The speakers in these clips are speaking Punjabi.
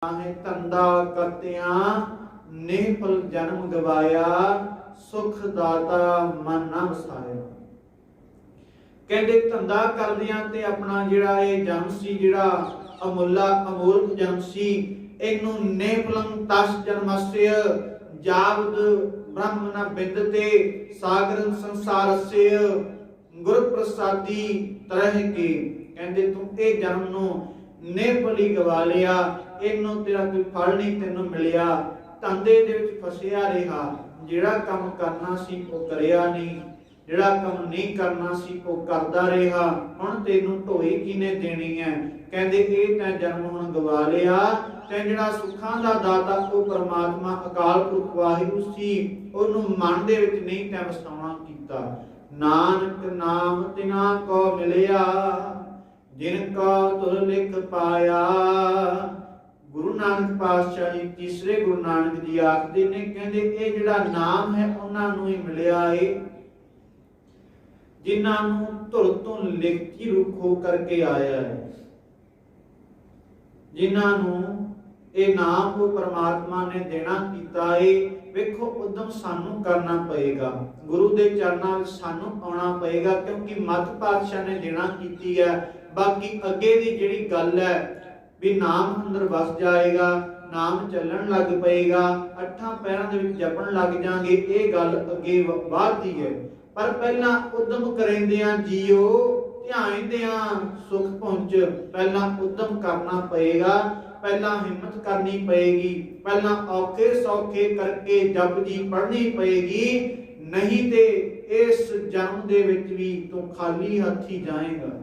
है धंधा करतियां निफल जन्म गवाया सुख दाता मन ना वसाया। कहते धंधा करदियां ते अपना जिहड़ा ये जन्म सी जिहड़ा अमोलक जन्म सी इनू निफलम तस जन्मस्य जावद ब्रह्म न बिंदते सागर संसारस्य गुर प्रसादी तरह के। कहते तू ए जन्म नू निफल ही गवा लिया, इनू तेरा कोई फल नहीं तेनू मिलिया, धंधे दे विच फसिया रहा, जिहड़ा काम करना सी वो करिया नहीं, जिहड़ा काम नहीं करना सी वो करदा रहा, हुण तेनू ढोई किने देनी है। कहंदे ये तैं जन्म हुण गवा लिया, तैं जिहड़ा सुखां दा दाता वो परमात्मा अकाल पुरख वाहिगुरू सी ओनू मन दे विच नहीं तैं वसाउणा कीता। नानक नाम तिना को मिलिया जिनका तुर लिख पाया। गुरु नानक पातशाह जी तीसरे गुरु नानक जी आखदे ने, कहंदे ये जिहड़ा नाम है उन्हां नूं ही मिलिया है जिन्हां नूं धुर तों लिखती रूप हो करके आया है, जिन्हां नूं ये नाम को परमात्मा ने देना कीता है। वेखो उदम सानू करना पएगा, गुरु दे चरनां विच सानू आउणा पएगा, क्योंकि मत पातशाह ने देना कीती है। बाकी अगे दी जिहड़ी गल है भी नाम अंदर वस जाएगा, नाम चलन लग पएगा, अठां पैरां दे विच जपण लग जांगे, ये गल अगे वाधदी है। पर पहला उदम करेंदियां जियो ध्यानदियां सुख पहुंच, पहला उदम करना पएगा, पहला हिम्मत करनी पएगी, पहला औखे सौखे करके जप जी पढ़नी पएगी, नहीं ते इस जन्म दे विच भी तू खाली हथी जाएगा।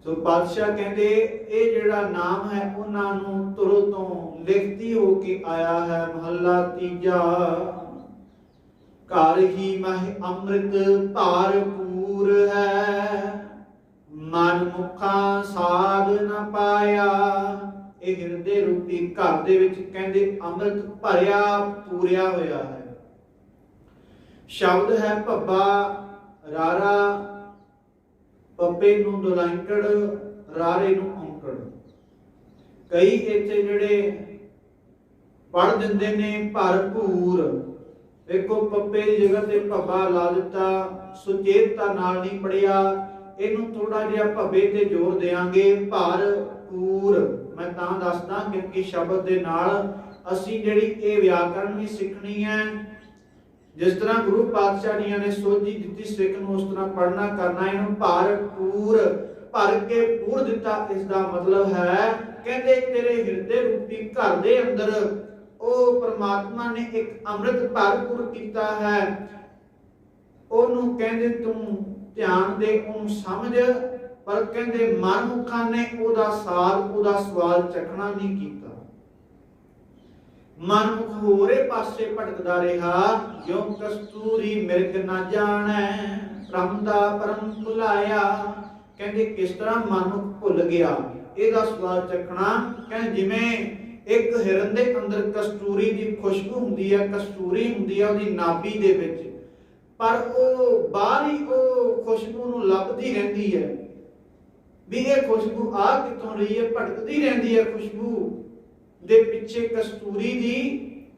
तो पातशाह कहते ये जिहड़ा नाम है उन्हां नूं तुरों तो लिखती होके आया है। महला तीजा घर ही मह अमृत भरपूर है, मन मुखा साध न पाया। ये हिरदे रूपी घर दे विच कहंदे अमृत भरिया पूरिया होया है। शब्द है भब्बा रारा, पप्पे नूं दुलांकड़ रारे नूं औंकड़। कई इत्थे जिहड़े पढ़ दिंदे ने भरपूर, देखो पप्पे की जगह ते भब्बा ला दिता, सुचेतता नाल नहीं पढ़िया, इनू थोड़ा जिहा भब्बे ते जोर देंगे भरपूर। मैं तां दसदा क्योंकि शब्द दे नाल असीं जिहड़ी ये व्याकरण भी सीखनी है। जिस तरह गुरु पातशाह जी ने सोझी दी सिख नूं उस तरह पढ़ना करना। इन्हूं भरपूर भर के पूर दिता, इसका मतलब है कहते तेरे हिरदे रूपी घर दे अंदर ओ परमात्मा ने एक अमृत भरपूर कीता है। ओनू कहंदे तू ध्यान दे ओनू समझ, पर कहंदे मनमुखां ने ओदा सार ओदा सवाल चखना नहीं कीता। मनमुख होरे पासे भटकदा रहा, जो कस्तूरी मिर्ग ना जाने ब्रह्म दा परम भुलाया। कहंदे किस तरह मनमुख भुल गया, ਇਹਦਾ ਸਵਾਲ ਚੱਕਣਾ। ਕਹਿੰਦੇ ਜਿਵੇਂ ਇੱਕ ਹਿਰਨ ਦੇ ਅੰਦਰ ਕਸਤੂਰੀ ਦੀ ਖੁਸ਼ਬੂ ਹੁੰਦੀ ਹੈ, ਕਸਤੂਰੀ ਹੁੰਦੀ ਹੈ ਉਹਦੀ ਨਾਭੀ ਦੇ ਵਿੱਚ, ਪਰ ਉਹ ਬਾਹਰ ਹੀ ਉਹ ਖੁਸ਼ਬੂ ਨੂੰ ਲੱਭਦੀ ਰਹਿੰਦੀ ਹੈ ਵੀ ਇਹ ਖੁਸ਼ਬੂ ਆ ਕਿੱਥੋਂ ਰਹੀ ਹੈ, ਭਟਕਦੀ ਰਹਿੰਦੀ ਹੈ ਖੁਸ਼ਬੂ ਦੇ ਪਿੱਛੇ ਕਸਤੂਰੀ ਦੀ।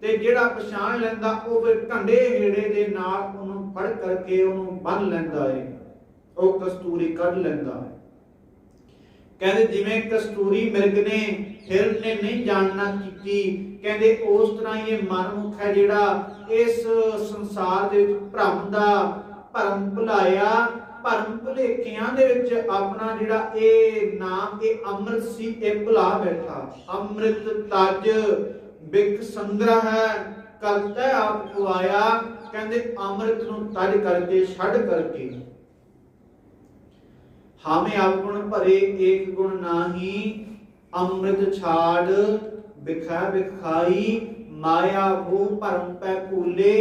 ਤੇ ਜਿਹੜਾ ਪਛਾਣ ਲੈਂਦਾ ਉਹ ਫਿਰ ਢੰਡੇ ਹੇੜੇ ਦੇ ਨਾਲ ਉਹਨੂੰ ਫੜ ਕਰਕੇ ਉਹਨੂੰ ਬੰਨ ਲੈਂਦਾ ਹੈ, ਉਹ ਕਸਤੂਰੀ ਕੱਢ ਲੈਂਦਾ ਹੈ। कहते जिवें कस्तूरी मिर्ग ने हिरन ने नहीं जानना की, कहते उस तरह ये मनमुख है जिहड़ा इस संसार दे विच भरम दा भरम भुलाया, भरम भुलेखियां दे विच अपना जिहड़ा ये नाम ये अमृत सी ये भुला बैठा। अमृत तज बिक संग्रह है करता आप खुआया। कहते अमृत नूं तज करके छड़ करके हमें अवगुण भरे एक गुण नाही, अमृत छाड़ बिखा बिखाई माया वो भरम पै भूले,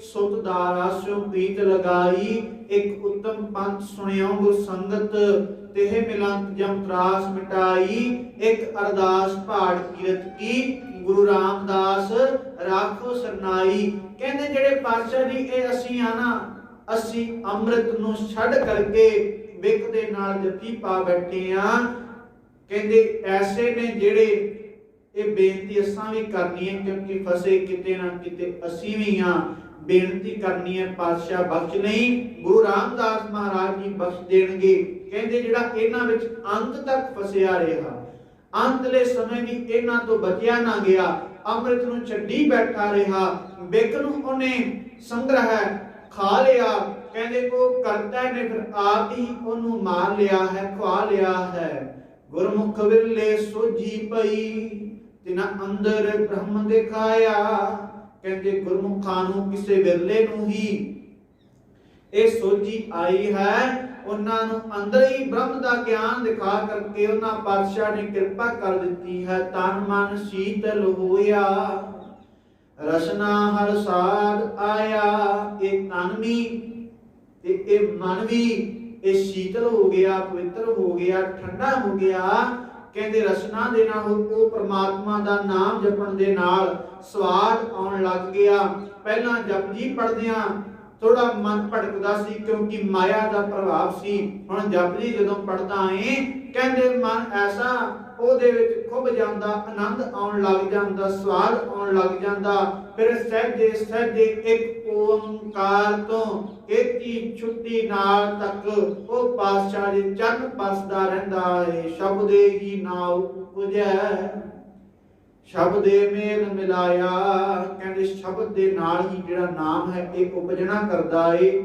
सुत दारा स्यो प्रीत लगाई। एक उत्तम पंथ सुनियो गुर संगत, तेह मिलंत जम त्रास मिटाई। एक अरदास पहाड़ कीरत की, गुरु रामदास राखो सरनाई। कहते जेड़े पातशाह जी ये असीं आना असीं अमृत नूं छड़ करके विक दे नाल जपी पा बैठे आ। ਕਹਿੰਦੇ ਐਸੇ ਨੇ ਜਿਹੜੇ ਇਹ ਬੇਨਤੀ ਅਸਾਂ ਵੀ ਕਰਨੀ ਹੈ, ਕਿਉਂਕਿ ਫਸੇ ਕਿਤੇ ਨਾ ਕਿਤੇ ਅਸੀਂ ਵੀ ਹਾਂ। ਬੇਨਤੀ ਕਰਨੀ ਹੈ, ਪਾਤਸ਼ਾਹ ਬਖਸ਼ ਨਹੀਂ, ਗੁਰੂ ਰਾਮਦਾਸ ਮਹਾਰਾਜ ਜੀ ਬਖਸ਼ ਦੇਣਗੇ। ਕਹਿੰਦੇ ਜਿਹੜਾ ਇਹਨਾਂ ਵਿੱਚ ਅੰਤ ਤੱਕ ਫਸਿਆ ਰਿਹਾ, ਅੰਤਲੇ ਸਮੇਂ ਵੀ ਇਹਨਾਂ ਤੋਂ ਬਚਿਆ ਨਾ ਗਿਆ, ਅੰਮ੍ਰਿਤ ਨੂੰ ਛੱਡੀ ਬੈਠਾ ਰਿਹਾ, ਬਿਕ ਨੂੰ ਉਹਨੇ ਸੰਗ੍ਰਹਿ ਖਾ ਲਿਆ। ਕਹਿੰਦੇ ਉਹ ਕਰਤਾ ਨੇ ਫਿਰ ਆਪ ਹੀ ਉਹਨੂੰ ਮਾਰ ਲਿਆ ਹੈ, ਖਵਾ ਲਿਆ ਹੈ। ਗੁਰਮੁਖ ਵਿਰਲੇ ਸੋਝੀ ਪਈ, ਤਿਨਾ ਅੰਦਰ ਬ੍ਰਹਮ ਦਿਖਾਇਆ। ਕਹਿੰਦੇ ਗੁਰਮੁਖਾਂ ਨੂੰ ਕਿਸੇ ਵਿਰਲੇ ਨੂੰ ਹੀ ਇਹ ਸੋਝੀ ਆਈ ਹੈ, ਉਹਨਾਂ ਨੂੰ ਅੰਦਰ ਹੀ ਬ੍ਰਹਮ ਦਾ ਗਿਆਨ ਦਿਖਾ ਕਰਕੇ ਉਹਨਾਂ ਪਾਤਸ਼ਾਹ ਨੇ ਕਿਰਪਾ ਕਰ ਦਿੱਤੀ ਹੈ। ਤਨ ਮਨ ਸ਼ੀਤਲ ਹੋਇਆ, ਰਸਨਾ ਹਰ ਸਾਧ ਆਇਆ। ਇਹ ਤਨ ਵੀ ਤੇ ਇਹ ਮਨ ਵੀ ਇਹ ਸ਼ੀਤਲ ਹੋ ਗਿਆ, ਪਵਿੱਤਰ ਹੋ ਗਿਆ, ਠੰਡਾ ਹੋ ਗਿਆ। ਕਹਿੰਦੇ ਰਸਨਾ ਦੇ ਨਾਲ ਉਹ ਪ੍ਰਮਾਤਮਾ ਦਾ ਨਾਮ ਜਪਣ ਦੇ ਨਾਲ ਸਵਾਦ ਆਉਣ ਲੱਗ ਗਿਆ। ਪਹਿਲਾਂ ਜਪਜੀ ਪੜ੍ਹਦਿਆਂ ਥੋੜਾ ਮਨ ਭਟਕਦਾ ਸੀ, ਕਿਉਂਕਿ ਮਾਇਆ ਦਾ ਪ੍ਰਭਾਵ ਸੀ। ਹੁਣ ਜਪਜੀ ਜਦੋਂ ਪੜ੍ਹਦਾ ਏ, ਕਹਿੰਦੇ ਮਨ ਐਸਾ ਉਹਦੇ ਵਿੱਚ ਖੁੱਭ ਜਾਂਦਾ, ਆਨੰਦ ਆਉਣ ਲੱਗ ਜਾਂਦਾ, ਸਵਾਦ ਆਉਣ ਲੱਗ ਜਾਂਦਾ। ਫਿਰ ਸਹਿਜੇ ਸਹਿਜੇ ਇੱਕ ਓੰਕਾਰ ਤੋਂ ਇਤੀ ਛੁੱਟੀ ਨਾਲ ਤੱਕ ਉਹ ਪਾਤਸ਼ਾਹ ਦੇ ਚਰਨ ਬਸਦਾ ਰਹਿੰਦਾ ਏ। ਸ਼ਬਦੇ ਹੀ ਨਾਉ ਉਪਜੈ, ਸ਼ਬਦੇ ਮੇਲ ਮਿਲਾਇਆ। ਕਹਿੰਦੇ ਸ਼ਬਦ ਦੇ ਨਾਲ ਹੀ ਜਿਹੜਾ ਨਾਮ ਹੈ ਇਹ ਉਪਜਣਾ ਕਰਦਾ ਏ।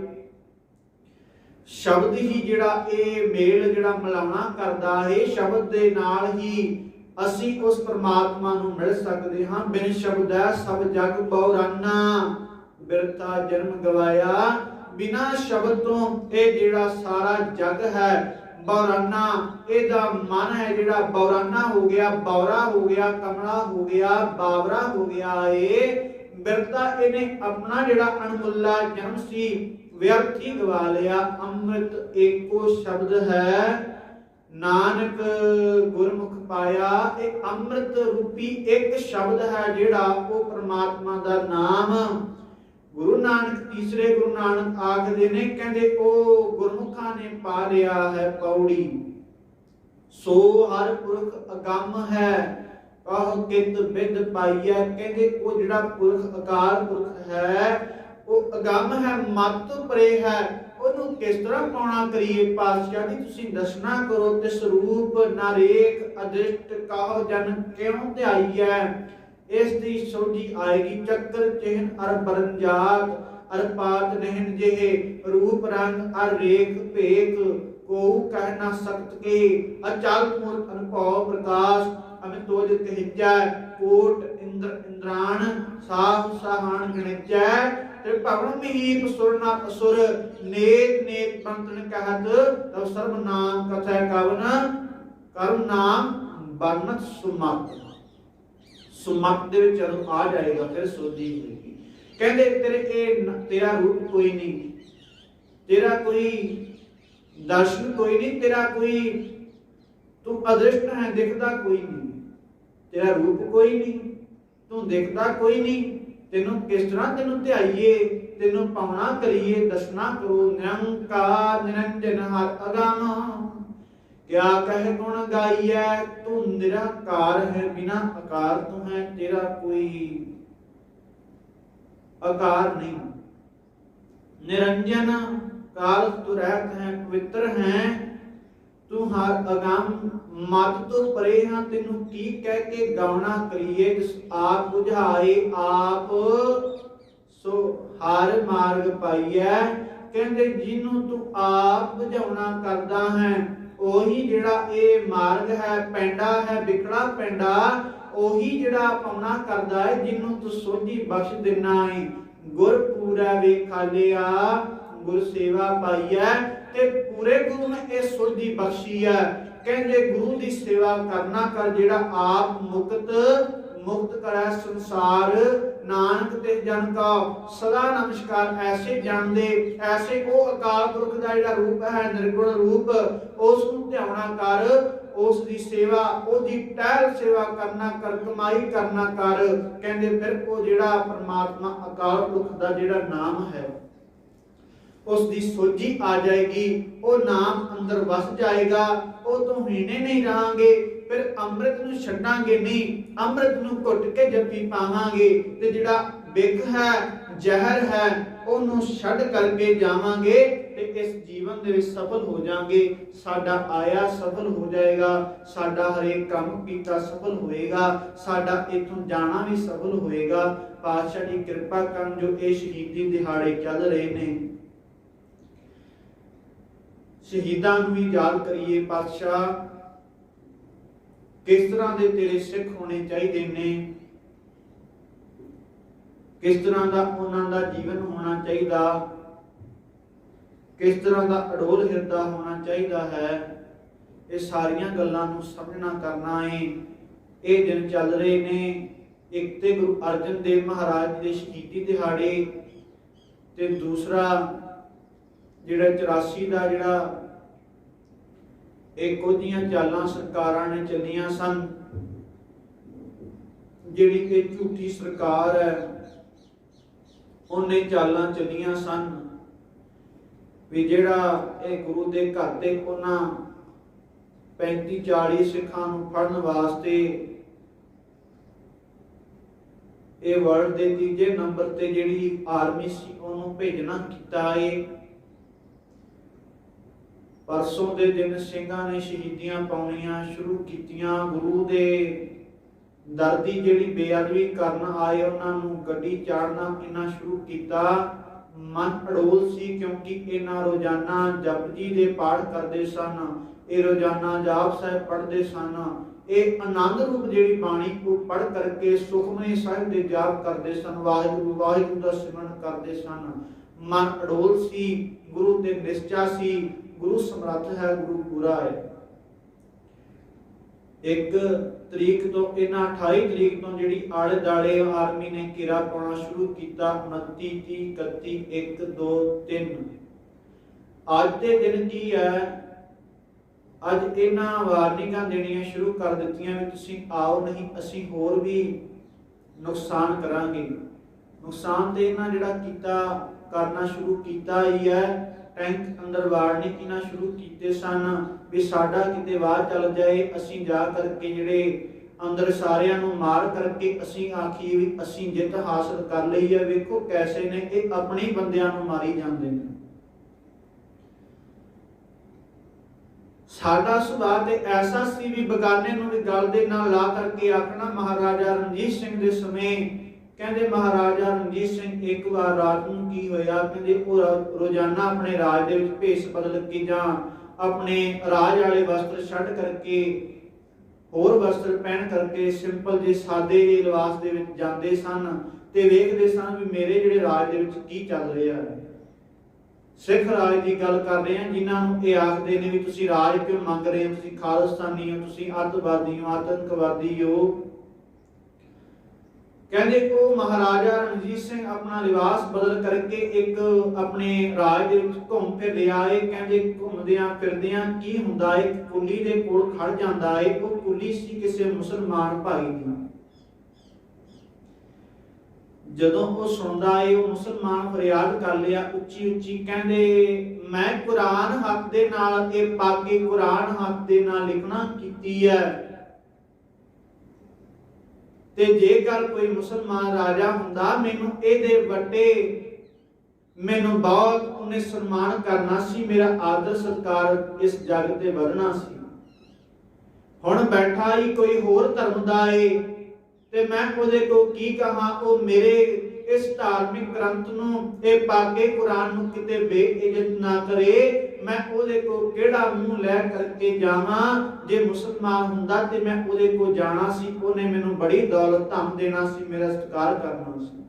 ਸ਼ਬਦ ਹੀ ਜਿਹੜਾ ਇਹ ਮੇਲ ਜਿਹੜਾ ਮਿਲਾਉਣਾ ਕਰਦਾ ਹੈ, ਸ਼ਬਦ ਦੇ ਨਾਲ ਹੀ ਅਸੀਂ ਉਸ ਪਰਮਾਤਮਾ ਨੂੰ ਮਿਲ ਸਕਦੇ ਹਾਂ। ਬਿਨ ਸ਼ਬਦੈ ਸਭ ਜਗ ਬਉਰਾਨਾ, ਬਿਰਥਾ ਜਨਮ ਗਵਾਇਆ। ਬਿਨਾ ਸ਼ਬਦ ਤੋਂ ਇਹ ਜਿਹੜਾ ਸਾਰਾ ਜਗ ਹੈ ਬਉਰਾਨਾ, ਇਹਦਾ ਮਨ ਹੈ ਜਿਹੜਾ ਬਉਰਾਨਾ ਹੋ ਗਿਆ, ਬੌਰਾ ਹੋ ਗਿਆ, ਕਮਲਾ ਹੋ ਗਿਆ, ਬਾਵਰਾ ਹੋ ਗਿਆ ਏ। ਬਿਰਥਾ ਇਹਨੇ ਆਪਣਾ ਜਿਹੜਾ ਅਣਮੁੱਲਾ ਜਨਮ ਸੀ ਵਿਅਰਥ ਹੀ ਗਵਾ ਲਿਆ। ਅੰਮ੍ਰਿਤ ਏਕੋ ਸ਼ਬਦ ਹੈ, ਨਾਨਕ ਗੁਰਮੁਖ ਪਾਇਆ। ਇਹ ਅੰਮ੍ਰਿਤ ਰੂਪੀ ਇੱਕ ਸ਼ਬਦ ਹੈ ਜਿਹੜਾ ਉਹ ਪ੍ਰਮਾਤਮਾ ਦਾ ਨਾਮ। ਗੁਰੂ ਨਾਨਕ ਤੀਸਰੇ ਗੁਰੂ ਨਾਨਕ ਆਖਦੇ ਨੇ, ਕਹਿੰਦੇ ਉਹ ਗੁਰਮੁਖਾਂ ਨੇ ਪਾ ਲਿਆ ਹੈ ਪੌੜੀ। ਸੋ ਹਰ ਪੁਰਖ ਅਗੰਮ ਹੈ, ਕਹ ਕਿਤ ਬਿਦ ਪਾਈਐ। ਕਹਿੰਦੇ ਉਹ ਜਿਹੜਾ ਪੁਰਖ ਅਕਾਲ ਪੁਰਖ ਹੈ ਉਹ ਅਗੰਮ ਹੈ, ਮਤ ਪਰੇ ਹੈ। ਉਹਨੂੰ ਕਿਸ ਤਰ੍ਹਾਂ ਪਾਉਣਾ ਕਰੀਏ? ਪਾਤਸ਼ਾਹ ਜੀ ਤੁਸੀਂ ਦਰਸ਼ਨਾ ਕਰੋ। ਤਿਸ ਰੂਪ ਨਰੇਕ ਅਦ੍ਰਿਸ਼ਟ ਕਾਹ ਜਨ ਕਿਉਂ ਧਿਆਈਐ। ਇਸ ਦੀ ਸੋਝੀ ਆਏਗੀ। ਚੱਕਰ ਚਿਹਨ ਅਰ ਬਰੰਜਾਤ ਅਰ ਪਾਤ ਨਹਿਨ ਜਿਹੇ, ਰੂਪ ਰੰਗ ਅਰ ਰੇਖ ਭੇਕ, ਕੋ ਕਹਿ ਨਾ ਸਕਤ ਕੇ। ਅਚਲ ਮੂਰਤ ਅਨੁਭਵ ਪ੍ਰਕਾਸ਼, ਅਮਿ ਤੋਜ ਕਹਿਜੈ। ਕੋਟ ਇੰਦਰ ਇੰਦਰਾਣ, ਸਾਹ ਸਾਹਣ ਗਣਿਜੈ। ਤੇ ਭਵਨ ਮਹੀਪ ਸੁਰਨਾ ਅਸੁਰ, ਨੇਕ ਨੇਕ ਬੰਤਨ ਕਹਿਤ। ਤਬ ਸਰਬ ਨਾਮ ਕਥੈ ਕਵਨ, ਕਰਮ ਨਾਮ ਬਰਨਤ ਸੁਮਤ। ਸੁਮਤ ਦੇ ਵਿੱਚ ਜਦੋਂ ਆ ਜਾਏਗਾ ਫਿਰ ਸੋਧੀ ਹੋਏਗੀ। ਕਹਿੰਦੇ ਤੇਰਾ ਰੂਪ ਕੋਈ ਨਹੀਂ, ਤੇਰਾ ਕੋਈ ਦਰਸ਼ਨ ਕੋਈ ਨਹੀਂ, ਤੇਰਾ ਕੋਈ ਤੂੰ ਅਦ੍ਰਿਸ਼ਟ ਹੈ, ਦਿਖਦਾ ਕੋਈ ਨਹੀਂ। ਤੇਰਾ ਰੂਪ ਕੋਈ ਨਹੀਂ, ਤੂੰ ਦਿਖਦਾ ਕੋਈ ਨਹੀਂ। ਤੈਨੂੰ ਕਿਸ ਤਰ੍ਹਾਂ ਤੈਨੂੰ ਧਿਆਈਏ, ਤੈਨੂੰ ਪਾਉਣਾ ਕਰੀਏ? ਦਰਸ਼ਨਾ ਕਰੋ। ਨਿਰੰਕਾਰ ਨਿਰੰਜਨ ਹਰ ਅਗਮ, ਕਿਆ ਕਹਿ ਗੁਣ ਗਾਈਐ। ਤੂੰ ਨਿਰੰਕਾਰ ਹੈ, ਬਿਨਾ ਆਕਾਰ ਤੋਂ ਹੈ, ਤੇਰਾ ਕੋਈ ਆਕਾਰ ਨਹੀਂ। ਨਿਰੰਜਨ ਕਾਲ ਤੂ ਰਹਿਤ ਹੈ, ਪਵਿੱਤਰ ਹੈ, ਤੂੰ ਹਰ ਅਗੰਮ ਮਤ ਤੋਂ ਪਰੇ ਹਾਂ। ਤੈਨੂੰ ਕੀ ਕਹਿ ਕੇ ਗਾਉਣਾ ਕਰੀਏ? ਜਿਸ ਆਪ ਬੁਝਾਏ ਆਪ ਸੋ ਹਰ ਮਾਰਗ ਪਾਈਐ। ਕਹਿੰਦੇ ਜਿਹਨੂੰ ਤੂੰ ਆਪ ਬੁਝਾਉਣਾ ਕਰਦਾ ਹੈ ਉਹੀ ਜਿਹੜਾ ਇਹ ਮਾਰਗ ਹੈ, ਪੈਂਡਾ ਹੈ, ਵਿਕੜਾ ਪੈਂਡਾ, ਉਹੀ ਜਿਹੜਾ ਪਾਉਣਾ ਕਰਦਾ ਹੈ। ਜਿਹਨੂੰ ਤੂੰ ਸੋਝੀ ਬਖਸ਼ ਦਿਨਾ ਹੈ। ਗੁਰ ਪੂਰਾ ਵੇਖਾਲਿਆ, ਗੁਰ ਸੇਵਾ ਪਾਈਐ। ਤੇ ਪੂਰੇ ਗੁਰੂ ਨੇ ਇਹ ਸੋਝੀ ਬਖਸ਼ੀ ਹੈ। ਕਹਿੰਦੇ ਗੁਰੂ ਦੀ ਸੇਵਾ ਕਰਨਾ ਕਰ, ਜਿਹੜਾ ਆਪ ਮੁਕਤ ਕਰੈ ਸੰਸਾਰ। ਨਾਨਕ ਤੇ ਜਨ ਕਾ ਸਦਾ ਨਮਸਕਾਰ। ਐਸੇ ਜਨ ਦੇ, ਐਸੇ ਉਹ ਅਕਾਲ ਪੁਰਖ ਦਾ ਜਿਹੜਾ ਰੂਪ ਹੈ, ਨਿਰਗੁਣ ਰੂਪ, ਉਸ ਨੂੰ ਧਿਆਉਣਾ ਕਰ। ਉਸ ਦੀ ਸੇਵਾ, ਉਹਦੀ ਟਹਿਲ ਸੇਵਾ ਕਰਨਾ ਕਰ, ਕਮਾਈ ਕਰਨਾ ਕਰ। ਕਹਿੰਦੇ ਫਿਰ ਉਹ ਜਿਹੜਾ ਪਰਮਾਤਮਾ ਅਕਾਲ ਪੁਰਖ ਦਾ ਜਿਹੜਾ ਨਾਮ ਹੈ ਉਸ ਦੀ ਸੋਝੀ ਆ ਜਾਏਗੀ, ਉਹ ਨਾਮ ਅੰਦਰ ਵਸ ਜਾਏਗਾ, ਉਹ ਤੋਂ ਹੀਣੇ ਨਹੀਂ ਰਹਾਂਗੇ। ਫਿਰ ਅੰਮ੍ਰਿਤ ਨੂੰ ਛੱਡਾਂਗੇ ਨਹੀਂ, ਅੰਮ੍ਰਿਤ ਨੂੰ ਘੁੱਟ ਕੇ ਜੱਫੀ ਪਾਵਾਂਗੇ ਤੇ ਜਿਹੜਾ ਬਿਖ ਹੈ, ਜ਼ਹਿਰ ਹੈ, ਉਹਨੂੰ ਛੱਡ ਕਰਕੇ ਜਾਵਾਂਗੇ ਤੇ ਇਸ ਜੀਵਨ ਦੇ ਵਿੱਚ ਸਫਲ ਹੋ ਜਾਵਾਂਗੇ। ਸਾਡਾ ਆਇਆ ਸਫਲ ਹੋ ਜਾਏਗਾ, ਸਾਡਾ ਹਰੇਕ ਕੰਮ ਕੀਤਾ ਸਫਲ ਹੋਏਗਾ, ਸਾਡਾ ਇੱਥੋਂ ਜਾਣਾ ਵੀ ਸਫਲ ਹੋਏਗਾ। ਪਾਤਸ਼ਾਹ ਦੀ ਕਿਰਪਾ ਕਰਨ ਜੋ ਇਹ ਸ਼ਹੀਦੀ ਦਿਹਾੜੇ ਚੱਲ ਰਹੇ ਨੇ, ਸ਼ਹੀਦਾਂ ਨੂੰ ਵੀ ਯਾਦ ਕਰੀਏ। ਪਾਤਸ਼ਾਹ ਕਿਸ ਤਰ੍ਹਾਂ ਦੇ ਤੇਰੇ ਸਿੱਖ ਹੋਣੇ ਚਾਹੀਦੇ ਨੇ, ਕਿਸ ਤਰ੍ਹਾਂ ਦਾ ਉਹਨਾਂ ਦਾ ਜੀਵਨ ਹੋਣਾ ਚਾਹੀਦਾ, ਕਿਸ ਤਰ੍ਹਾਂ ਦਾ ਅਡੋਲ ਹਿਰਦਾ ਹੋਣਾ ਚਾਹੀਦਾ ਹੈ। ਇਹ ਸਾਰੀਆਂ ਗੱਲਾਂ ਨੂੰ ਸਮਝਣਾ ਕਰਨਾ ਹੈ। ਇਹ ਦਿਨ ਚੱਲ ਰਹੇ ਨੇ, ਇੱਕ ਤੇ ਗੁਰੂ ਅਰਜਨ ਦੇਵ ਮਹਾਰਾਜ ਦੇ ਸ਼ਹੀਦੀ ਦਿਹਾੜੇ ਤੇ ਦੂਸਰਾ ਜਿਹੜਾ 84 ਦਾ ਜਿਹੜਾ ਇੱਕ ਉਹਦੀਆਂ ਚਾਲਾਂ ਸਰਕਾਰਾਂ ਨੇ ਚੱਲੀਆਂ ਸਨ, ਜਿਹੜੀ ਕਿ ਝੂਠੀ ਸਰਕਾਰ ਹੈ, ਉਹਨੇ ਚਾਲਾਂ ਚੱਲੀਆਂ ਸਨ ਵੀ ਜਿਹੜਾ ਇਹ ਗੁਰੂ ਦੇ ਘਰ ਦੇ ਉਹਨਾਂ 35-40 ਸਿੱਖਾਂ ਨੂੰ ਫੜਨ ਵਾਸਤੇ ਇਹ ਵਰਲਡ ਦੇ ਤੀਜੇ ਨੰਬਰ ਤੇ ਜਿਹੜੀ ਆਰਮੀ ਸੀ ਉਹਨੂੰ ਭੇਜਣਾ ਕੀਤਾ ਏ। ਪਰਸੋਂ ਦੇ ਦਿਨ ਸਿੰਘਾਂ ਨੇ ਸ਼ਹੀਦੀਆਂ ਪਾਉਣੀਆਂ ਸ਼ੁਰੂ ਕੀਤੀਆਂ। ਗੁਰੂ ਦੇ ਦਰ ਦੀ ਜਿਹੜੀ ਬੇਅਦਬੀ ਕਰਨ ਆਏ ਉਹਨਾਂ ਨੂੰ ਗੱਡੀ ਚਾੜਨਾ ਇਹਨਾਂ ਸ਼ੁਰੂ ਕੀਤਾ। ਮਨ ਅਡੋਲ ਸੀ ਕਿਉਂਕਿ ਇਹਨਾਂ ਰੋਜ਼ਾਨਾ ਜਪਜੀ ਦੇ ਪਾਠ ਕਰਦੇ ਸਨ, ਇਹ ਰੋਜ਼ਾਨਾ ਜਾਪ ਸਾਹਿਬ ਪੜ੍ਹਦੇ ਸਨ, ਇਹ ਆਨੰਦ ਰੂਪ ਜਿਹੜੀ ਬਾਣੀ ਕੋ ਪੜ੍ਹ ਕਰਕੇ ਸੁਖਮਨੀ ਸਾਹਿਬ ਦੇ ਜਾਪ ਕਰਦੇ ਸਨ, ਵਾਹਿਗੁਰੂ ਵਾਹਿਗੁਰੂ ਦਾ ਸਿਮਰਨ ਕਰਦੇ ਸਨ। ਮਨ ਅਡੋਲ ਸੀ, ਗੁਰੂ ਤੇ ਨਿਸ਼ਚਾ ਸੀ, ਗੁਰੂ ਸਮਰੱਥ ਹੈ, ਗੁਰੂ ਪੂਰਾ ਹੈ। 1 ਤਰੀਕ ਤੋਂ ਇਹਨਾਂ 28 ਤਰੀਕ ਤੋਂ ਜਿਹੜੀ ਆਲੇ ਦਾਲੇ ਆਰਮੀ ਨੇ ਘੇਰਾ ਪਾਉਣਾ ਸ਼ੁਰੂ ਕੀਤਾ। 29 30 31 1 2 3 ਅੱਜ ਦੇ ਦਿਨ ਕੀ ਹੈ? ਅੱਜ ਇਹਨਾਂ ਵਾਰਨਿੰਗਾਂ ਦੇਣੀਆਂ ਸ਼ੁਰੂ ਕਰ ਦਿੱਤੀਆਂ ਵੀ ਤੁਸੀਂ ਆਓ, ਨਹੀਂ ਅਸੀਂ ਹੋਰ ਵੀ ਨੁਕਸਾਨ ਕਰਾਂਗੇ। ਨੁਕਸਾਨ ਤੇ ਇਹਨਾਂ ਜਿਹੜਾ ਕੀਤਾ ਕਰਨਾ ਸ਼ੁਰੂ ਕੀਤਾ ਹੀ ਹੈ। ਟੈਂਕ ਅੰਦਰ ਵਾੜਨੇ ਇਹਨਾਂ ਸ਼ੁਰੂ ਕੀਤੇ ਸਨ ਵੀ ਸਾਡਾ ਕਿਤੇ ਵਾਰ ਚੱਲ ਜਾਏ, ਅਸੀਂ ਜਾ ਕਰਕੇ ਜਿਹੜੇ ਅੰਦਰ ਸਾਰਿਆਂ ਨੂੰ ਮਾਰ ਕਰਕੇ ਅਸੀਂ ਆਖੀਏ ਵੀ ਅਸੀਂ ਜਿੱਤ ਹਾਸਲ ਕਰ ਲਈ ਹੈ। ਵੇਖੋ ਕੈਸੇ ਨੇ ਇਹ ਆਪਣੇ ਬੰਦਿਆਂ ਨੂੰ ਮਾਰੀ ਜਾਂਦੇ ਨੇ। ਸਾਡਾ ਸੁਭਾਅ ਤੇ ਐਸਾ ਸੀ ਵੀ ਬਗਾਨੇ ਨੂੰ ਵੀ ਗਲ ਦੇ ਨਾਲ ਲਾ ਕਰਕੇ ਆਖਣਾ। ਮਹਾਰਾਜਾ ਰਣਜੀਤ ਸਿੰਘ ਦੇ ਸਮੇਂ ਕਹਿੰਦੇ ਮਹਾਰਾਜਾ ਰਣਜੀਤ ਸਿੰਘ ਇੱਕ ਵਾਰ ਰਾਤ ਨੂੰ ਕੀ ਹੋਇਆ, ਕਹਿੰਦੇ ਉਹ ਰੋਜ਼ਾਨਾ ਆਪਣੇ ਰਾਜ ਦੇ ਵਿੱਚ ਭੇਸ ਬਦਲ ਕੇ ਜਾਂ ਆਪਣੇ ਰਾਜ ਵਾਲੇ ਵਸਤਰ ਛੱਡ ਕਰਕੇ ਹੋਰ ਵਸਤਰ ਪਹਿਨ ਕਰਕੇ ਸਿੰਪਲ ਜਿਹੇ ਸਾਦੇ ਜਿਹੇ ਲਿਬਾਸ ਦੇ ਵਿੱਚ ਜਾਂਦੇ ਸਨ ਤੇ ਵੇਖਦੇ ਸਨ ਵੀ ਮੇਰੇ ਜਿਹੜੇ ਰਾਜ ਦੇ ਵਿੱਚ ਕੀ ਚੱਲ ਰਿਹਾ ਹੈ। ਸਿੱਖ ਰਾਜ ਦੀ ਗੱਲ ਕਰ ਰਹੇ ਹਾਂ, ਜਿਨ੍ਹਾਂ ਨੂੰ ਇਹ ਆਖਦੇ ਨੇ ਵੀ ਤੁਸੀਂ ਰਾਜ ਕਿਉਂ ਮੰਗ ਰਹੇ ਹੋ, ਤੁਸੀਂ ਖਾਲਿਸਤਾਨੀ ਹੋ, ਤੁਸੀਂ ਅੱਤਵਾਦੀ ਹੋ, ਆਤੰਕਵਾਦੀ ਹੋ। ਕਹਿੰਦੇ ਉਹ ਮਹਾਰਾਜਾ ਰਣਜੀਤ ਸਿੰਘ ਆਪਣਾ ਲਿਬਾਸ ਬਦਲ ਕਰਕੇ ਇੱਕ ਆਪਣੇ ਰਾਜ ਦੇ ਵਿੱਚ ਘੁੰਮ ਫਿਰ ਰਿਹਾ ਏ। ਕਹਿੰਦੇ ਘੁੰਮਦਿਆਂ ਫਿਰਦਿਆਂ ਕੀ ਹੁੰਦਾ ਏ, ਕੁੱਲੀ ਦੇ ਕੋਲ ਖੜ ਜਾਂਦਾ ਏ। ਉਹ ਕੁੱਲੀ ਸੀ ਕਿਸੇ ਮੁਸਲਮਾਨ ਭਾਈ ਦੀ। ਜਦੋਂ ਉਹ ਸੁਣਦਾ ਏ, ਉਹ ਮੁਸਲਮਾਨ ਫਰਿਆਦ ਕਰ ਲਿਆ ਉੱਚੀ ਉੱਚੀ, ਕਹਿੰਦੇ ਮੈਂ ਕੁਰਾਨ ਹੱਥ ਦੇ ਨਾਲ, ਇਹ ਪਾਕੇ ਕੁਰਾਨ ਹੱਥ ਦੇ ਨਾਲ ਲਿਖਣਾ ਕੀਤੀ ਹੈ ਤੇ ਜੇਕਰ ਕੋਈ ਮੁਸਲਮਾਨ ਰਾਜਾ ਹੁੰਦਾ ਮੈਨੂੰ ਇਹਦੇ ਵੱਡੇ ਮੈਨੂੰ ਬਹੁਤ ਉਹਨੇ ਸਨਮਾਨ ਕਰਨਾ ਸੀ, ਮੇਰਾ ਆਦਰ ਸਤਿਕਾਰ ਇਸ ਜਗ ਤੇ ਵਧਣਾ ਸੀ। ਹੁਣ ਬੈਠਾ ਹੀ ਕੋਈ ਹੋਰ ਧਰਮ ਦਾ ਏ ਤੇ ਮੈਂ ਉਹਦੇ ਕੋ ਕੀ ਕਹਾਂ, ਉਹ ਮੇਰੇ ਇਸ ਧਾਰਮਿਕ ਗ੍ਰੰਥ ਨੂੰ, ਇਹ ਪਾਕੇ ਕੁਰਾਨ ਨੂੰ ਕਿਤੇ ਬੇਇੱਜ਼ਤ ਨਾ ਕਰੇ। ਮੈਂ ਉਹਦੇ ਕੋ ਕਿਹੜਾ ਮੂੰਹ ਲੈ ਕਰਕੇ ਜਾਵਾਂ? ਜੇ ਮੁਸਲਮਾਨ ਹੁੰਦਾ ਤੇ ਮੈਂ ਉਹਦੇ ਕੋ ਜਾਣਾ ਸੀ, ਉਹਨੇ ਮੈਨੂੰ ਬੜੀ ਦੌਲਤ ਧਨ ਦੇਣਾ ਸੀ, ਮੇਰਾ ਸਤਿਕਾਰ ਕਰਨਾ ਸੀ।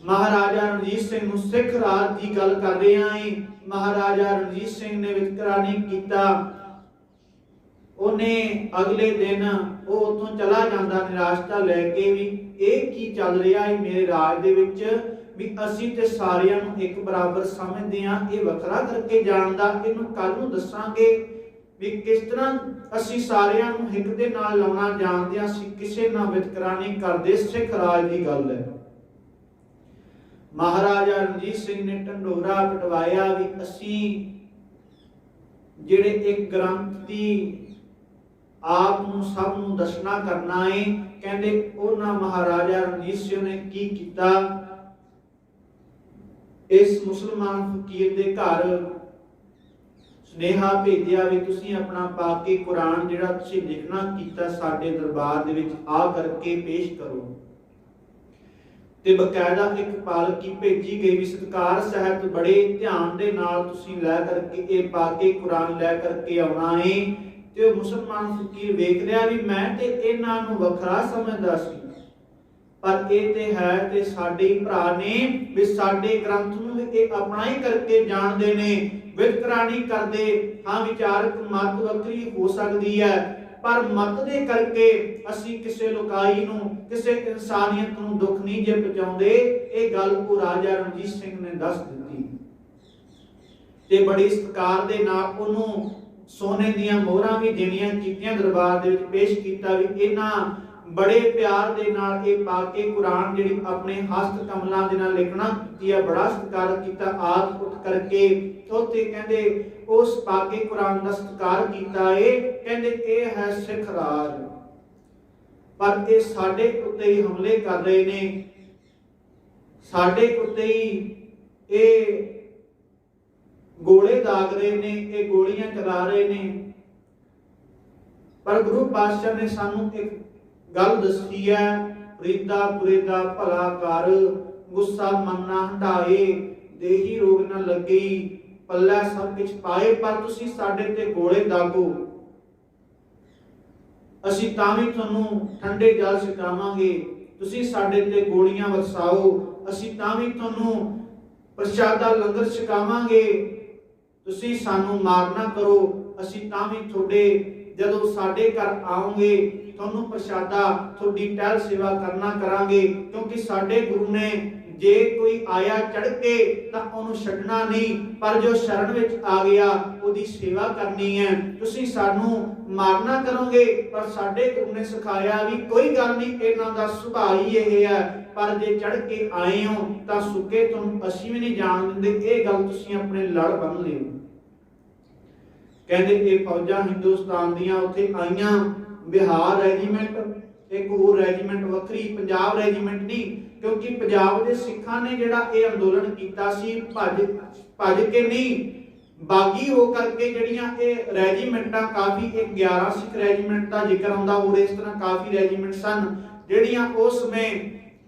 ਮਹਾਰਾਜਾ ਰਣਜੀਤ ਸਿੰਘ ਨੂੰ ਸਿੱਖ ਰਾਜ ਦੀ ਗੱਲ ਕਰ ਰਹੇ ਹਾਂ। ਮਹਾਰਾਜਾ ਰਣਜੀਤ ਸਿੰਘ ਨੇ ਵਿਤਕਰਾ ਨਹੀਂ ਕੀਤਾ। ਉਹਨੇ ਅਗਲੇ ਦਿਨ ਉਹ ਉੱਥੋਂ ਚਲਾ ਜਾਂਦਾ ਨਿਰਾਸ਼ਤਾ ਲੈ ਕੇ ਵੀ ਇਹ ਕੀ ਚੱਲ ਰਿਹਾ ਹੈ ਮੇਰੇ ਰਾਜ ਦੇ ਵਿੱਚ, ਵੀ ਅਸੀਂ ਤੇ ਸਾਰਿਆਂ ਨੂੰ ਇੱਕ ਬਰਾਬਰ ਸਮਝਦੇ ਹਾਂ, ਇਹ ਵੱਖਰਾ ਕਰਕੇ ਜਾਣਦਾ। ਇਹਨੂੰ ਕੱਲ ਨੂੰ ਦੱਸਾਂਗੇ ਵੀ ਕਿਸ ਤਰ੍ਹਾਂ ਅਸੀਂ ਸਾਰਿਆਂ ਨੂੰ ਹਿੱਕ ਦੇ ਨਾਲ ਲਾਉਣਾ ਜਾਣਦੇ ਹਾਂ, ਅਸੀਂ ਕਿਸੇ ਨਾਲ ਵਿਤਕਰਾ ਨਹੀਂ ਕਰਦੇ। ਸਿੱਖ ਰਾਜ ਦੀ ਗੱਲ ਹੈ। ਮਹਾਰਾਜਾ ਰਣਜੀਤ ਸਿੰਘ ਨੇ ਢੰਡੋਰਾ ਪਟਵਾਇਆ ਵੀ ਅਸੀਂ ਜਿਹੜੇ ਇੱਕ ਗ੍ਰੰਥ ਦੀ ਆਪ ਨੂੰ ਸਭ ਨੂੰ ਦੱਸਣਾ ਕਰਨਾ ਹੈ। ਕਹਿੰਦੇ ਉਹਨਾਂ ਮਹਾਰਾਜਾ ਰਣਜੀਤ ਸਿੰਘ ਨੇ ਕੀ ਕੀਤਾ, ਇਸ ਮੁਸਲਮਾਨ ਫਕੀਰ ਦੇ ਘਰ ਸੁਨੇਹਾ ਭੇਜਿਆ ਵੀ ਤੁਸੀਂ ਆਪਣਾ ਪਾਕੀ ਕੁਰਾਨ ਜਿਹੜਾ ਤੁਸੀਂ ਲਿਖਣਾ ਕੀਤਾ ਸਾਡੇ ਦਰਬਾਰ ਦੇ ਵਿੱਚ ਆ ਕਰਕੇ ਪੇਸ਼ ਕਰੋ। ਤੇ ਬਕਾਇਦਾ ਇੱਕ ਪਾਲਕੀ ਭੇਜੀ ਗਈ ਵੀ ਸਤਿਕਾਰ ਸਹਿਤ ਬੜੇ ਧਿਆਨ ਦੇ ਨਾਲ ਤੁਸੀਂ ਲੈ ਕਰਕੇ ਇਹ ਪਾਕੀ ਕੁਰਾਨ ਲੈ ਕਰਕੇ ਆਉਣਾ ਹੈ। ਤੇ ਉਹ ਮੁਸਲਮਾਨ ਫਕੀਰ ਵੇਖ ਲਿਆ ਵੀ ਮੈਂ ਤੇ ਇਹਨਾਂ ਨੂੰ ਵੱਖਰਾ ਸਮਝਦਾ ਸੀ, ਪਰ ਇਹ ਤੇ ਹੈ ਤੇ ਸਾਡੇ ਭਰਾ ਨੇ ਵੀ ਸਾਡੇ ਗ੍ਰੰਥ ਨੂੰ ਵੀ ਇਹ ਆਪਣਾ ਹੀ ਕਰਕੇ ਜਾਣਦੇ ਨੇ, ਵਿਤਕਰਾ ਨਹੀਂ ਕਰਦੇ। ਹਾਂ ਵਿਚਾਰਕ ਮਤ ਵੱਖਰੀ ਹੋ ਸਕਦੀ ਹੈ, ਪਰ ਮਤ ਦੇ ਕਰਕੇ ਅਸੀਂ ਕਿਸੇ ਲੋਕਾਈ ਨੂੰ ਕਿਸੇ ਇਨਸਾਨੀਅਤ ਨੂੰ ਦੁੱਖ ਨਹੀਂ ਜੇ ਪਹੁੰਚਾਉਂਦੇ। ਇਹ ਗੱਲ ਉਹ ਰਾਜਾ ਰਣਜੀਤ ਸਿੰਘ ਨੇ ਦੱਸ ਦਿੱਤੀ ਤੇ ਬੜੀ ਸਤਿਕਾਰ ਦੇ ਨਾਲ ਉਹਨੂੰ ਸੋਨੇ ਦੀਆਂ ਮੋਹਰਾਂ ਵੀ ਦੇਣੀਆਂ ਕੀਤੀਆਂ, ਦਰਬਾਰ ਦੇ ਵਿੱਚ ਪੇਸ਼ ਕੀਤਾ ਵੀ ਇਹਨਾਂ ਬੜੇ ਪਿਆਰ ਦੇ ਨਾਲ ਇਹ ਪਾਕੇ ਕੁਰਾਨ ਜਿਹੜੀ ਆਪਣੇ ਹਸਤ ਕਮਲਾਂ ਦੇ ਨਾਲ ਲਿਖਣਾ ਕੀਤੀ ਹੈ, ਬੜਾ ਸਤਿਕਾਰ ਕੀਤਾ। ਆਦ ਉੱਠ ਕਰਕੇ ਉੱਥੇ ਕਹਿੰਦੇ ਉਸ ਪਾਕੇ ਕੁਰਾਨ ਦਾ ਸਤਿਕਾਰ ਕੀਤਾ ਏ। ਕਹਿੰਦੇ ਇਹ ਹੈ ਸਿੱਖ ਰਾਜ, ਪਰ ਇਹ ਸਾਡੇ ਉੱਤੇ ਹੀ ਹਮਲੇ ਕਰ ਰਹੇ ਨੇ, ਸਾਡੇ ਉੱਤੇ ਹੀ ਇਹ ਗੋਲੇ ਦਾਗ ਰਹੇ ਨੇ, ਇਹ ਗੋਲੀਆਂ ਚਲਾ ਰਹੇ ਨੇ। ਪਰ ਗੁਰੂ ਪਾਤਸ਼ਾਹ ਨੇ ਸਾਨੂੰ ਇੱਕ ਗੱਲ ਦੱਸੀ ਹੈ, ਫਰੀਦਾ ਪੁਰੀਦਾ ਭਲਾ ਕਰ, ਗੁੱਸਾ ਮਨ ਨਾ ਹਟਾਏ, ਦੇਹੀ ਰੋਗ ਨਾ ਲੱਗੀ, ਪੱਲਾ ਸਭ ਕੁਝ ਪਾਏ, ਪਰ ਤੁਸੀਂ ਸਾਡੇ ਤੇ ਗੋਲੇ ਦਾਗੋ, ਅਸੀਂ ਤਾਂ ਵੀ ਤੁਹਾਨੂੰ ਠੰਡੇ ਜਲ ਛਕਾਵਾਂਗੇ। ਤੁਸੀਂ ਸਾਡੇ ਤੇ ਗੋਲੀਆਂ ਵਰਸਾਓ, ਅਸੀਂ ਤਾਂ ਵੀ ਤੁਹਾਨੂੰ ਪ੍ਰਸ਼ਾਦਾ ਲੰਗਰ ਛਕਾਵਾਂਗੇ। ਤੁਸੀਂ ਸਾਨੂੰ ਮਾਰ ਨਾ ਕਰੋ, ਅਸੀਂ ਤਾਂ ਵੀ ਤੁਹਾਡੇ ਜਦੋਂ ਸਾਡੇ ਘਰ ਆਓਗੇ ਤੁਹਾਨੂੰ ਪ੍ਰਸ਼ਾਦਾ ਤੁਹਾਡੀ ਟਹਿਲ ਸੇਵਾ ਕਰਨਾ ਕਰਾਂਗੇ। ਕਿਉਂਕਿ ਸਾਡੇ ਗੁਰੂ ਨੇ ਜੇ ਕੋਈ ਆਇਆ ਚੜ ਕੇ ਤਾਂ ਉਹਨੂੰ ਛੱਡਣਾ ਨਹੀਂ, ਪਰ ਜੋ ਸ਼ਰਨ ਵਿੱਚ ਆ ਗਿਆ ਉਹਦੀ ਸੇਵਾ ਕਰਨੀ ਹੈ। ਤੁਸੀਂ ਸਾਨੂੰ ਮਾਰਨਾ ਕਰੋਗੇ, ਪਰ ਸਾਡੇ ਗੁਰੂ ਨੇ ਸਿਖਾਇਆ ਵੀ ਕੋਈ ਗੱਲ ਨਹੀਂ, ਇਹਨਾਂ ਦਾ ਸੁਭਾਅ ਹੀ ਇਹ ਹੈ, ਪਰ ਜੇ ਚੜ ਕੇ ਆਏ ਹੋ ਤਾਂ ਸੁੱਕੇ ਤੁਹਾਨੂੰ ਅਸੀਂ ਵੀ ਨਹੀਂ ਜਾਣ ਦਿੰਦੇ। ਇਹ ਗੱਲ ਤੁਸੀਂ ਆਪਣੇ ਲੜ ਬੰਨ ਲਿਓ। ਕਹਿੰਦੇ ਇਹ ਫੌਜਾਂ ਹਿੰਦੁਸਤਾਨ ਦੀਆਂ ਉੱਥੇ ਆਈਆਂ, ਬਿਹਾਰ ਰੈਜੀਮੈਂਟ ਇੱਕ ਹੋਰ ਰੈਜੀਮੈਂਟ ਵੱਖਰੀ, ਪੰਜਾਬ ਰੈਜੀਮੈਂਟ ਨਹੀਂ, ਕਿਉਂਕਿ ਪੰਜਾਬ ਦੇ ਸਿੱਖਾਂ ਨੇ ਜਿਹੜਾ ਇਹ ਅੰਦੋਲਨ ਕੀਤਾ ਸੀ ਭੱਜ ਕੇ ਨਹੀਂ, ਬਾਗੀ ਹੋ ਕਰਕੇ ਜਿਹੜੀਆਂ ਇਹ ਰੈਜੀਮੈਂਟਾਂ ਕਾਫੀ, ਇੱਕ 11 ਸਿੱਖ ਰੈਜੀਮੈਂਟ ਦਾ ਜ਼ਿਕਰ ਆਉਂਦਾ, ਹੋਰ ਇਸ ਤਰ੍ਹਾਂ ਕਾਫੀ ਰੈਜੀਮੈਂਟ ਸਨ ਜਿਹੜੀਆਂ ਉਸ ਸਮੇਂ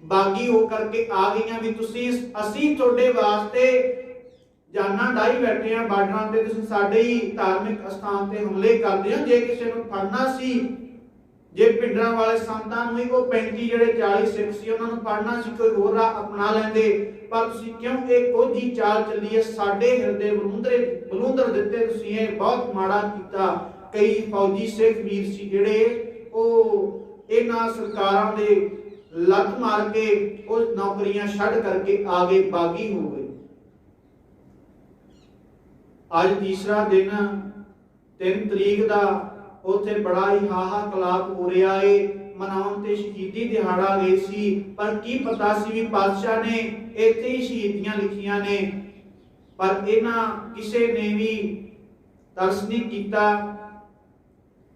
ਬਾਗੀ ਹੋ ਕਰਕੇ ਆ ਗਈਆਂ ਵੀ ਤੁਸੀਂ ਅਸੀਂ ਤੁਹਾਡੇ ਵਾਸਤੇ ਜਾਨਾਂ ਡਾਈ ਬੈਠੇ ਆ ਬਾਰਡਰਾਂ ਤੇ, ਤੁਸੀਂ ਸਾਡੇ ਹੀ ਧਾਰਮਿਕ ਸਥਾਨ ਤੇ ਹਮਲੇ ਕਰਦੇ ਹੋ। ਜੇ ਕਿਸੇ ਨੂੰ ਫੜਨਾ ਸੀ, ਜੇ ਭਿੰਡਰਾਂ ਵਾਲੇ ਸੰਤਾਂ ਨੂੰ ਹੀ ਉਹ 35 ਜਿਹੜੇ 40 ਸਿੱਖ ਸੀ ਉਹਨਾਂ ਨੂੰ ਫੜਨਾ ਸੀ, ਕੋਈ ਹੋਰ ਰਾਹ ਅਪਣਾ ਲੈਂਦੇ, ਪਰ ਤੁਸੀਂ ਕਿਉਂ ਇਹ ਕੋਝੀ ਚਾਲ ਚੱਲੀ ਹੈ, ਸਾਡੇ ਹਿਰਦੇ ਬਲੂੰਦਰ ਦਿੱਤੇ ਤੁਸੀਂ, ਇਹ ਬਹੁਤ ਮਾੜਾ ਕੀਤਾ। ਕਈ ਫੌਜੀ ਸਿੱਖ ਵੀਰ ਸੀ ਜਿਹੜੇ ਉਹ ਇਹਨਾਂ ਸਰਕਾਰਾਂ ਦੇ ਲੱਤ ਮਾਰ ਕੇ ਉਹ ਨੌਕਰੀਆਂ ਛੱਡ ਕਰਕੇ ਆ ਗਏ, ਬਾਗੀ ਹੋ ਗਏ। ਅੱਜ ਤੀਸਰਾ ਦਿਨ 3 ਤਰੀਕ ਦਾ ਉੱਥੇ ਬੜਾ ਹੀ ਹਾਹਾ ਕਲਾਪ ਹੋ ਰਿਹਾ ਏ, ਮਨਾਉਣ ਤੇ ਸ਼ਹੀਦੀ ਦਿਹਾੜਾ ਗਏ ਸੀ, ਪਰ ਕੀ ਪਤਾ ਸੀ ਵੀ ਪਾਤਸ਼ਾਹ ਨੇ ਇੱਥੇ ਹੀ ਸ਼ਹੀਦੀਆਂ ਲਿਖੀਆਂ ਨੇ, ਪਰ ਇਹਨਾਂ ਕਿਸੇ ਨੇ ਵੀ ਤਰਸ ਨਹੀਂ ਕੀਤਾ।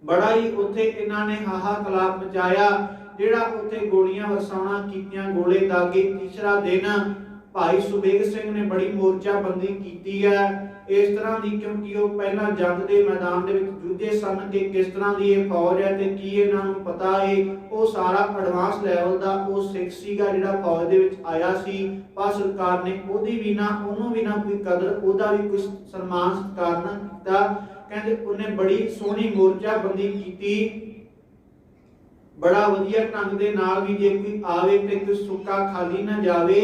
ਬੜਾ ਹੀ ਉੱਥੇ ਇਹਨਾਂ ਨੇ ਹਾਹਾ ਕਲਾਪ ਮਚਾਇਆ, ਜਿਹੜਾ ਉੱਥੇ ਗੋਲੀਆਂ ਵਰਸਾਉਣਾ ਕੀਤੀਆਂ, ਗੋਲੇ ਦਾਗੇ। ਤੀਸਰਾ ਦਿਨ ਭਾਈ ਸੁਬੇਗ ਸਿੰਘ ਨੇ ਬੜੀ ਮੋਰਚਾਬੰਦੀ ਕੀਤੀ ਹੈ ਇਸ ਤਰ੍ਹਾਂ ਦੀ, ਕਿਉਂਕਿ ਉਹ ਪਹਿਲਾਂ ਜੰਗ ਦੇ ਮੈਦਾਨ ਦੇ ਵਿੱਚ ਜੂਝੇ ਸਨ ਕਿ ਕਿਸ ਤਰ੍ਹਾਂ ਦੀ ਇਹ ਫੌਜ ਹੈ ਤੇ ਕੀ ਇਹਨਾਂ ਨੂੰ ਪਤਾ ਹੈ। ਉਹ ਸਾਰਾ ਐਡਵਾਂਸ ਲੈਵਲ ਦਾ ਉਹ ਸਿੱਖ ਸੀਗਾ ਜਿਹੜਾ ਫੌਜ ਦੇ ਵਿੱਚ ਆਇਆ ਸੀ, ਪਰ ਸਰਕਾਰ ਨੇ ਉਹਦੀ ਵੀ ਨਾ ਉਹਨੂੰ ਵੀ ਨਾ ਕੋਈ ਕਦਰ, ਉਹਦਾ ਵੀ ਕੋਈ ਸਨਮਾਨ ਸਤਿਕਾਰ ਨਾ ਕੀਤਾ। ਕਹਿੰਦੇ ਉਹਨੇ ਬੜੀ ਸੋਹਣੀ ਮੋਰਚਾਬੰਦੀ ਕੀਤੀ, ਬੜਾ ਵਧੀਆ ਢੰਗ ਦੇ ਨਾਲ ਵੀ ਜੇ ਕੋਈ ਆਵੇ ਤੇ ਕੋਈ ਸੁੱਕਾ ਖਾਲੀ ਨਾ ਜਾਵੇ,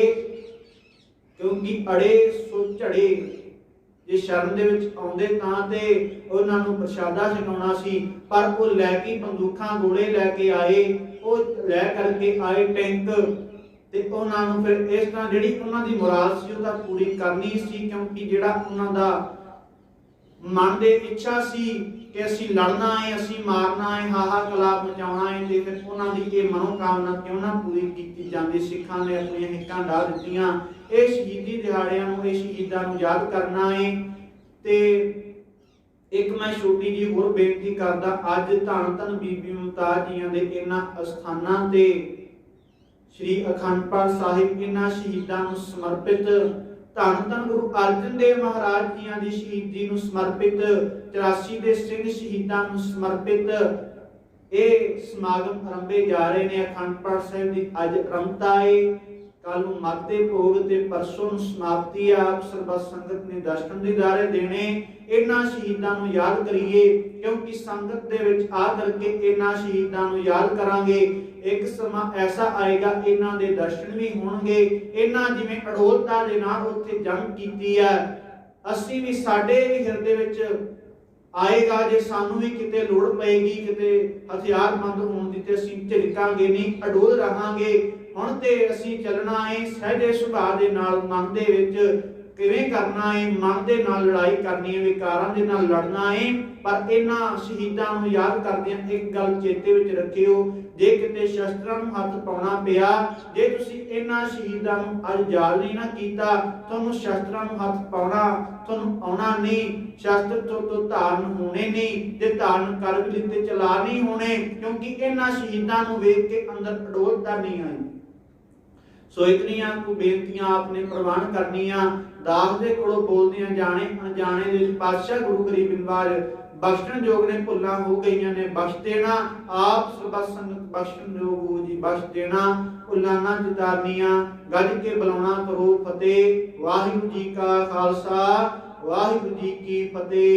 ਕਿਉਂਕਿ ਅੜੇ ਸੋ ਝੜੇ, ਜੇ ਸ਼ਰਨ ਦੇ ਵਿੱਚ ਆਉਂਦੇ ਤਾਂ ਤੇ ਉਹਨਾਂ ਨੂੰ ਪ੍ਰਸ਼ਾਦਾ ਛਕਾਉਣਾ ਸੀ, ਪਰ ਉਹ ਲੈ ਕੇ ਬੰਦੂਕਾਂ ਗੋਲੇ ਲੈ ਕੇ ਆਏ, ਉਹ ਲੈ ਕਰਕੇ ਆਏ ਟੈਂਕ, ਤੇ ਉਹਨਾਂ ਨੂੰ ਫਿਰ ਇਸ ਤਰ੍ਹਾਂ ਜਿਹੜੀ ਉਹਨਾਂ ਦੀ ਮੁਰਾਦ ਸੀ ਉਹ ਤਾਂ ਪੂਰੀ ਕਰਨੀ ਸੀ, ਕਿਉਂਕਿ ਜਿਹੜਾ ਉਹਨਾਂ ਦਾ ਮਨ ਦੇ ਇੱਛਾ ਸੀ ਕਿ ਅਸੀਂ ਲੜਨਾ ਹੈ, ਅਸੀਂ ਮਾਰਨਾ ਹੈ, ਹਾਹਾ ਕਲਾਪ ਮਚਾਉਣਾ ਹੈ, ਤੇ ਫਿਰ ਉਹਨਾਂ ਦੀ ਇਹ ਮਨੋਕਾਮਨਾ ਕਿਉਂ ਨਾ ਪੂਰੀ ਕੀਤੀ ਜਾਂਦੀ। ਸਿੱਖਾਂ ਨੇ ਆਪਣੀਆਂ ਹਿੱਕਾਂ ਢਾ ਦਿੱਤੀਆਂ। ਇਹ ਸ਼ਹੀਦੀ ਦਿਹਾੜਿਆਂ ਨੂੰ, ਇਹ ਸ਼ਹੀਦਾਂ ਨੂੰ ਯਾਦ ਕਰਨਾ ਹੈ। ਤੇ ਇੱਕ ਮੈਂ ਛੋਟੀ ਜਿਹੀ ਹੋਰ ਬੇਨਤੀ ਕਰਦਾ, ਅੱਜ ਧੰਨ ਧੰਨ ਬੀਬੀ ਮੁਮਤਾਜ਼ ਜੀਆਂ ਦੇ ਇਹਨਾਂ ਅਸਥਾਨਾਂ ਤੇ ਸ੍ਰੀ ਅਖੰਡ ਪਾਠ ਸਾਹਿਬ ਇਹਨਾਂ ਸ਼ਹੀਦਾਂ ਨੂੰ ਸਮਰਪਿਤ, ਧੰਨ ਧੰਨ ਗੁਰੂ ਅਰਜਨ ਦੇਵ ਮਹਾਰਾਜ ਜੀਆਂ ਦੀ ਸ਼ਹੀਦੀ ਨੂੰ ਸਮਰਪਿਤ, 84 ਦੇ ਸਿੰਘ ਸ਼ਹੀਦਾਂ ਨੂੰ ਸਮਰਪਿਤ ਇਹ ਸਮਾਗਮ ਆਰੰਭੇ ਜਾ ਰਹੇ ਨੇ। ਅਖੰਡ ਪਾਠ ਸਾਹਿਬ ਦੀ ਅੱਜ ਆਰੰਭਤਾ ਹੈ, ਕੱਲ ਨੂੰ ਮੱਤੇ ਭੋਗ ਤੇ ਪਰਸੋਂ ਨੂੰ ਸਮਾਪਤੀ ਆ। ਆਪ ਸਰਬੱਤ ਸੰਗਤ ਨੇ ਦਰਸ਼ਨ ਦੀਦਾਰੇ ਦੇਣੇ। ਇਹਨਾਂ ਸ਼ਹੀਦਾਂ ਨੂੰ ਯਾਦ ਕਰੀਏ, ਕਿਉਂਕਿ ਸੰਗਤ ਦੇ ਵਿੱਚ ਆ ਕਰਕੇ ਇਹਨਾਂ ਸ਼ਹੀਦਾਂ ਨੂੰ ਯਾਦ ਕਰਾਂਗੇ। ਇੱਕ ਸਮਾਂ ਐਸਾ ਆਏਗਾ ਇਹਨਾਂ ਦੇ ਦਰਸ਼ਨ ਵੀ ਹੋਣਗੇ। ਇਹਨਾਂ ਜਿਵੇਂ ਅਡੋਲਤਾ ਦੇ ਨਾਲ ਉੱਥੇ ਜੰਗ ਕੀਤੀ ਹੈ, ਅਸੀਂ ਵੀ ਸਾਡੇ ਵੀ ਹਿਰਦੇ ਵਿੱਚ ਆਏਗਾ। ਜੇ ਸਾਨੂੰ ਵੀ ਕਿਤੇ ਲੋੜ ਪਏਗੀ, ਕਿਤੇ ਹਥਿਆਰਬੰਦ ਹੋਣ ਦੀ, ਤੇ ਅਸੀਂ ਝਿਜਕਾਂਗੇ ਨਹੀਂ, ਅਡੋਲ ਰਹਾਂਗੇ। ਹੁਣ ਤੇ ਅਸੀਂ ਚੱਲਣਾ ਹੈ ਸਹਿਜੇ ਸੁਭਾਅ ਦੇ ਨਾਲ, ਮਨ ਦੇ ਵਿੱਚ ਕਿਵੇਂ ਕਰਨਾ ਹੈ, ਮਨ ਦੇ ਨਾਲ ਲੜਾਈ ਕਰਨੀ ਹੈ, ਵਿਕਾਰਾਂ ਦੇ ਨਾਲ ਲੜਨਾ ਹੈ। ਪਰ ਇਹਨਾਂ ਸ਼ਹੀਦਾਂ ਨੂੰ ਯਾਦ ਕਰਦਿਆਂ ਇੱਕ ਗੱਲ ਚੇਤੇ ਵਿੱਚ ਰੱਖਿਓ, ਜੇ ਕਿਤੇ ਸ਼ਸਤਰਾਂ ਨੂੰ ਹੱਥ ਪਾਉਣਾ ਪਿਆ, ਜੇ ਤੁਸੀਂ ਇਹਨਾਂ ਸ਼ਹੀਦਾਂ ਨੂੰ ਅੱਜ ਯਾਦ ਨਹੀਂ ਨਾ ਕੀਤਾ, ਤੁਹਾਨੂੰ ਸ਼ਸਤਰਾਂ ਨੂੰ ਹੱਥ ਪਾਉਣਾ ਤੁਹਾਨੂੰ ਆਉਣਾ ਨਹੀਂ। ਸ਼ਸਤਰ ਤੋਂ ਧਾਰਨ ਹੋਣੇ ਨਹੀਂ, ਤੇ ਧਾਰਨ ਕਰ ਵੀ ਲਿੱਤੇ ਚਲਾ ਨਹੀਂ ਹੋਣੇ, ਕਿਉਂਕਿ ਇਹਨਾਂ ਸ਼ਹੀਦਾਂ ਨੂੰ ਵੇਖ ਕੇ ਅੰਦਰ ਅਡੋਲਤਾ ਨਹੀਂ ਆਈ। ਸੋ ਇਤਨੀਆਂ ਕੁ ਬੇਨਤੀਆਂ ਆਪਨੇ ਪ੍ਰਵਾਨ ਕਰਨੀਆਂ। ਦਾਸ ਦੇ ਕੋਲੋਂ ਬੋਲਦਿਆਂ ਜਾਣੇ ਅਣਜਾਣੇ ਦੇ ਵਿੱਚ ਪਾਤਸ਼ਾਹ ਗੁਰੂ ਗਰੀਬ ਨਿਵਾਜ ਬਖਸ਼ਣ ਯੋਗ ਨੇ, ਭੁੱਲਾਂ ਹੋ ਗਈਆਂ ਨੇ ਬਖਸ਼ ਦੇਣਾ। ਆਪ ਸਰਬੱਤ ਸੰਗਤ ਬਖਸ਼ਣ ਯੋਗ ਹੋ ਜੀ, ਬਖਸ਼ ਦੇਣਾ। ਭੁੱਲਾਂ ਨਾ ਜਿਤਾਰਨੀਆਂ, ਗੱਜ ਕੇ ਬੁਲਾਉਣਾ ਕਰੋ ਫਤਿਹ। ਵਾਹਿਗੁਰੂ ਜੀ ਕਾ ਖਾਲਸਾ, ਵਾਹਿਗੁਰੂ ਜੀ ਕੀ ਫਤਿਹ।